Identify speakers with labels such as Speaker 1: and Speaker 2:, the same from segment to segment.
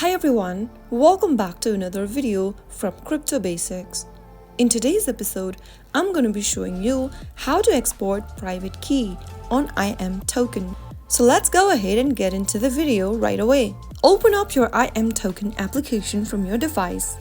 Speaker 1: Hi everyone, welcome back to another video from Crypto Basics. In today's episode, I'm going to be showing you how to export private key on imToken. So let's go ahead and get into the video right away. Open up your imToken application from your device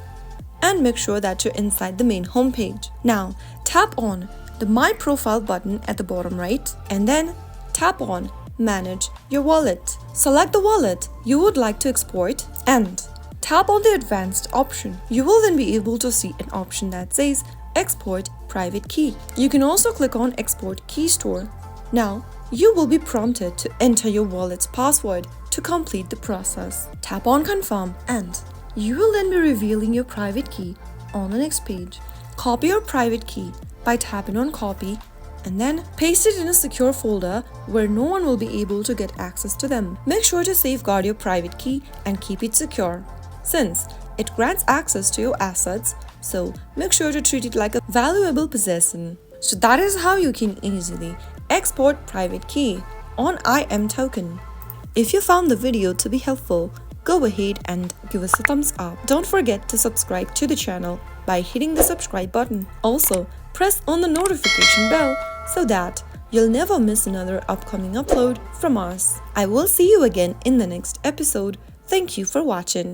Speaker 1: and make sure that you're inside the main homepage. Now, tap on the My Profile button at the bottom right and then tap on Manage your wallet. Select the wallet you would like to export and tap on the advanced option. You will then be able to see an option that says Export Private Key. You can also click on Export Key Store. Now, you will be prompted to enter your wallet's password to complete the process. Tap on Confirm and you will then be revealing your private key on the next page. Copy your private key by tapping on Copy and then paste it in a secure folder where no one will be able to get access to them. Make sure to safeguard your private key and keep it secure, since it grants access to your assets, so make sure to treat it like a valuable possession. So that is how you can easily export private key on imToken. If you found the video to be helpful, go ahead and give us a thumbs up. Don't forget to subscribe to the channel by hitting the subscribe button. Also, press on the notification bell so that you'll never miss another upcoming upload from us. I will see you again in the next episode. Thank you for watching.